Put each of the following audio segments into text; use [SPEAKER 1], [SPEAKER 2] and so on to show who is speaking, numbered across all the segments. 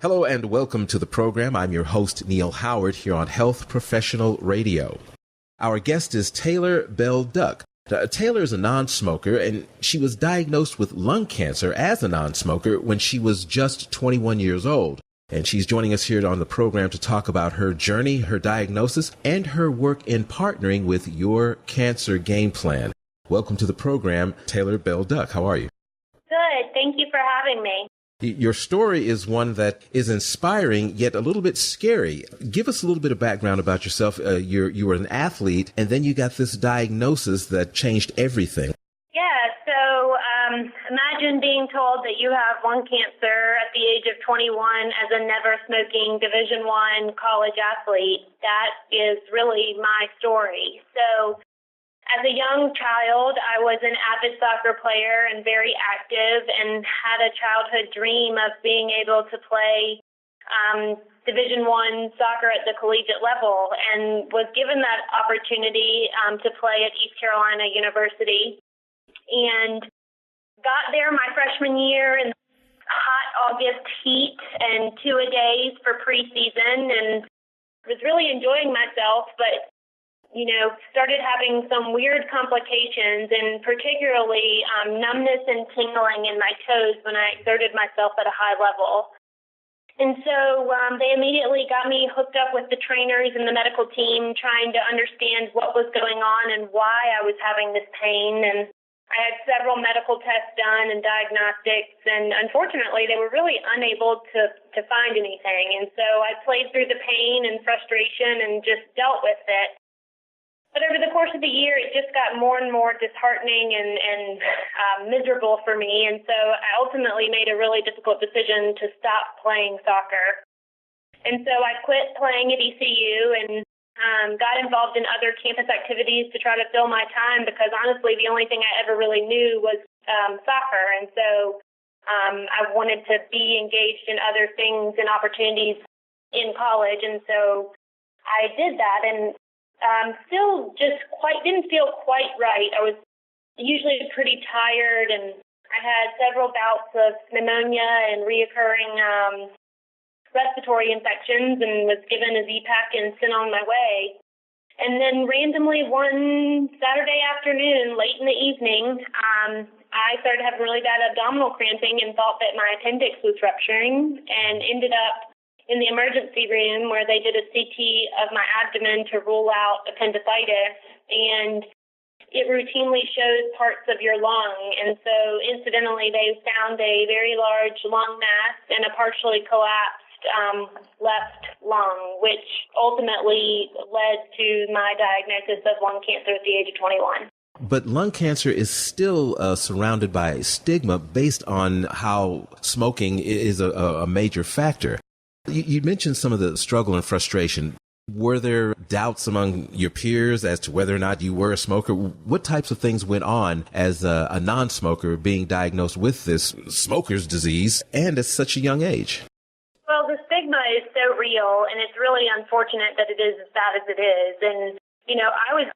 [SPEAKER 1] Hello and welcome to the program. I'm your host, Neal Howard, here on Health Professional Radio. Our guest is Taylor Bell Duck. Taylor is a non-smoker, and she was diagnosed with lung cancer as a non-smoker when she was just 21 years old. And she's joining us here on the program to talk about her journey, her diagnosis, and her work in partnering with Your Cancer Gameplan. Welcome to the program, Taylor Bell Duck. How are you?
[SPEAKER 2] Good. Thank you for having me.
[SPEAKER 1] Your story is one that is inspiring, yet a little bit scary. Give us a little bit of background about yourself. You were an athlete, and then you got this diagnosis that changed everything.
[SPEAKER 2] Imagine being told that you have lung cancer at the age of 21 as a never-smoking Division I college athlete. That is really my story. So as a young child, I was an avid soccer player and very active and had a childhood dream of being able to play Division I soccer at the collegiate level, and was given that opportunity to play at East Carolina University. And got there my freshman year in hot August heat and two-a-days for preseason, and was really enjoying myself, but started having some weird complications, and particularly numbness and tingling in my toes when I exerted myself at a high level. And so they immediately got me hooked up with the trainers and the medical team, trying to understand what was going on and why I was having this pain. And I had several medical tests done and diagnostics, and unfortunately they were really unable to find anything. And so I played through the pain and frustration and just dealt with it. But over the course of the year, it just got more and more disheartening and miserable for me. And so I ultimately made a really difficult decision to stop playing soccer. And so I quit playing at ECU and got involved in other campus activities to try to fill my time, because honestly, the only thing I ever really knew was soccer. And so I wanted to be engaged in other things and opportunities in college. And so I did that, and still just didn't feel quite right. I was usually pretty tired, and I had several bouts of pneumonia and reoccurring respiratory infections, and was given a Z-Pack and sent on my way. And then randomly one Saturday afternoon, late in the evening, I started having really bad abdominal cramping and thought that my appendix was rupturing, and ended up in the emergency room where they did a CT of my abdomen to rule out appendicitis. And it routinely shows parts of your lung. And so incidentally, they found a very large lung mass and a partially collapsed left lung, which ultimately led to my diagnosis of lung cancer at the age of 21.
[SPEAKER 1] But lung cancer is still surrounded by stigma based on how smoking is a major factor. You mentioned some of the struggle and frustration. Were there doubts among your peers as to whether or not you were a smoker? What types of things went on as a non-smoker being diagnosed with this smoker's disease and at such a young age?
[SPEAKER 2] Well, the stigma is so real, and it's really unfortunate that it is as bad as it is. And, I was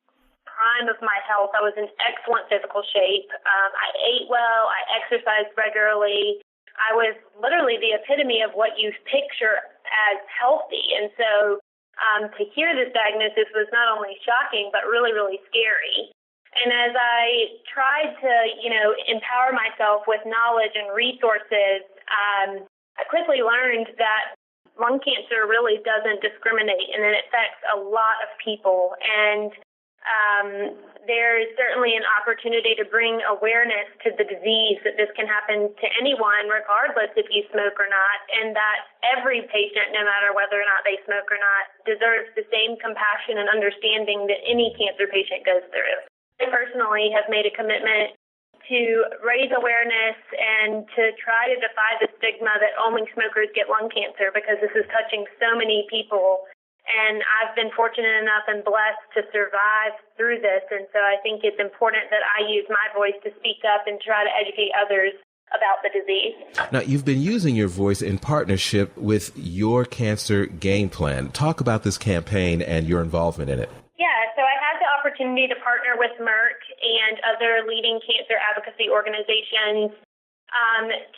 [SPEAKER 2] prime of my health. I was in excellent physical shape. I ate well. I exercised regularly. I was literally the epitome of what you picture as healthy. And so to hear this diagnosis was not only shocking, but really, really scary. And as I tried to, empower myself with knowledge and resources, I quickly learned that lung cancer really doesn't discriminate, and it affects a lot of people. And there is certainly an opportunity to bring awareness to the disease, that this can happen to anyone, regardless if you smoke or not, and that every patient, no matter whether or not they smoke or not, deserves the same compassion and understanding that any cancer patient goes through. I personally have made a commitment to raise awareness and to try to defy the stigma that only smokers get lung cancer, because this is touching so many people. And I've been fortunate enough and blessed to survive through this. And so I think it's important that I use my voice to speak up and try to educate others about the disease.
[SPEAKER 1] Now, you've been using your voice in partnership with Your Cancer Gameplan. Talk about this campaign and your involvement in it.
[SPEAKER 2] Yeah, so I had the opportunity to partner with Merck and other leading cancer advocacy organizations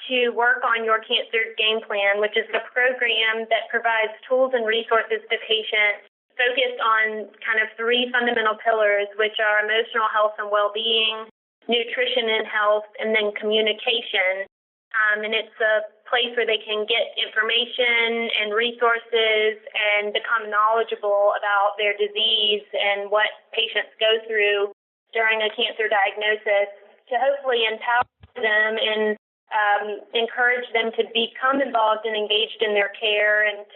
[SPEAKER 2] to work on your cancer game plan, which is the program that provides tools and resources to patients focused on kind of three fundamental pillars, which are emotional health and well-being, nutrition and health, and then communication. And it's a place where they can get information and resources and become knowledgeable about their disease and what patients go through during a cancer diagnosis to hopefully empower them and encourage them to become involved and engaged in their care and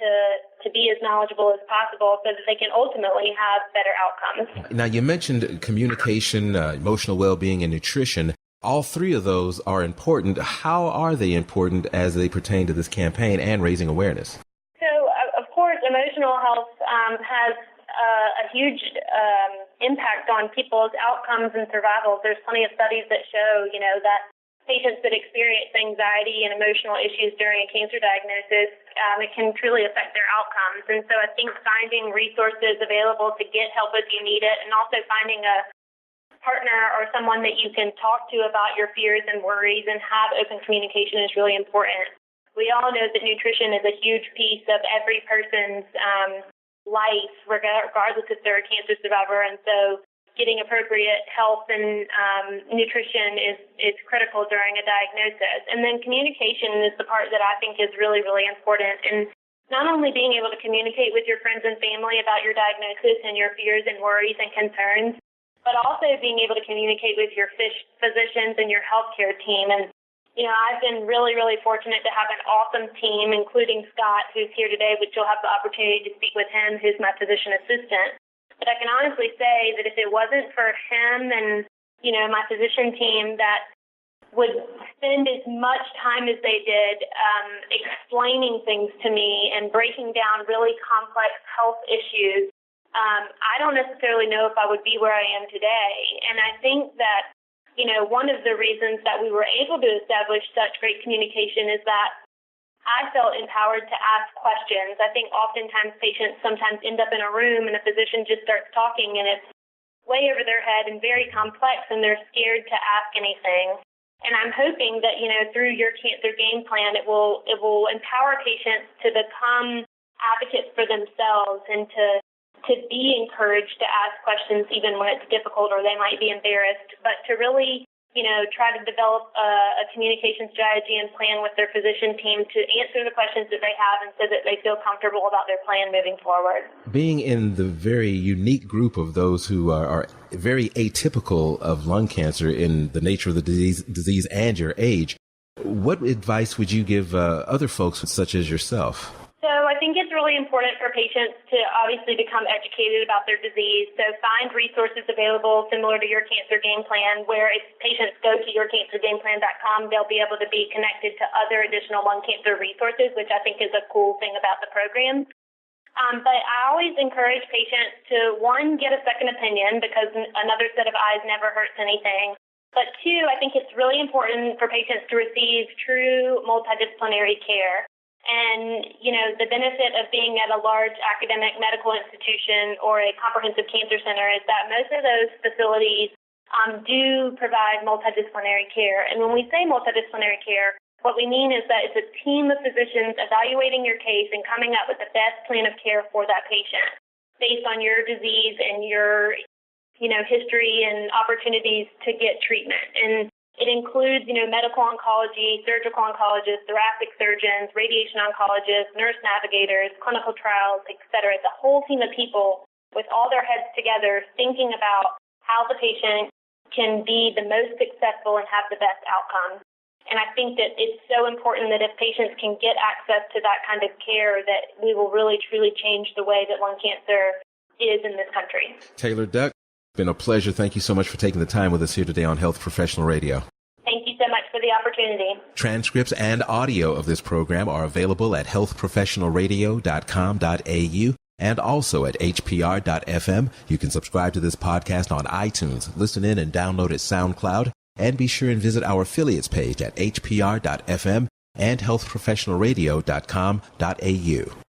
[SPEAKER 2] to be as knowledgeable as possible so that they can ultimately have better outcomes.
[SPEAKER 1] Now, you mentioned communication, emotional well-being, and nutrition. All three of those are important. How are they important as they pertain to this campaign and raising awareness?
[SPEAKER 2] So, of course, emotional health has a huge impact on people's outcomes and survival. There's plenty of studies that show, that patients that experience anxiety and emotional issues during a cancer diagnosis, it can truly affect their outcomes. And so I think finding resources available to get help if you need it, and also finding a partner or someone that you can talk to about your fears and worries and have open communication is really important. We all know that nutrition is a huge piece of every person's life, regardless if they're a cancer survivor. And so getting appropriate health and nutrition is critical during a diagnosis. And then communication is the part that I think is really, really important. And not only being able to communicate with your friends and family about your diagnosis and your fears and worries and concerns, but also being able to communicate with your physicians and your healthcare team. And, I've been really, really fortunate to have an awesome team, including Scott, who's here today, which you'll have the opportunity to speak with him, who's my physician assistant. But I can honestly say that if it wasn't for him and, my physician team that would spend as much time as they did explaining things to me and breaking down really complex health issues, I don't necessarily know if I would be where I am today. And I think that, one of the reasons that we were able to establish such great communication is that I felt empowered to ask questions. I think oftentimes patients sometimes end up in a room and a physician just starts talking and it's way over their head and very complex and they're scared to ask anything. And I'm hoping that, through your cancer game plan, it will empower patients to become advocates for themselves and to be encouraged to ask questions even when it's difficult or they might be embarrassed, but to really try to develop a communication strategy and plan with their physician team to answer the questions that they have and so that they feel comfortable about their plan moving forward. Being
[SPEAKER 1] in the very unique group of those who are very atypical of lung cancer in the nature of the disease and your age, what advice would you give other folks such as yourself?
[SPEAKER 2] So I think it's really important for patients to obviously become educated about their disease. So find resources available similar to your cancer game plan, where if patients go to yourcancergameplan.com, they'll be able to be connected to other additional lung cancer resources, which I think is a cool thing about the program. But I always encourage patients to, one, get a second opinion because another set of eyes never hurts anything. But two, I think it's really important for patients to receive true multidisciplinary care. And, the benefit of being at a large academic medical institution or a comprehensive cancer center is that most of those facilities do provide multidisciplinary care. And when we say multidisciplinary care, what we mean is that it's a team of physicians evaluating your case and coming up with the best plan of care for that patient based on your disease and your, history and opportunities to get treatment. And it includes, medical oncology, surgical oncologists, thoracic surgeons, radiation oncologists, nurse navigators, clinical trials, et cetera. It's a whole team of people with all their heads together thinking about how the patient can be the most successful and have the best outcome. And I think that it's so important that if patients can get access to that kind of care, that we will really, truly change the way that lung cancer is in this country.
[SPEAKER 1] Taylor Duck, it's been a pleasure. Thank you so much for taking the time with us here today on Health Professional Radio.
[SPEAKER 2] Thank you so much for the opportunity.
[SPEAKER 1] Transcripts and audio of this program are available at healthprofessionalradio.com.au and also at hpr.fm. You can subscribe to this podcast on iTunes, listen in and download at SoundCloud, and be sure and visit our affiliates page at hpr.fm and healthprofessionalradio.com.au.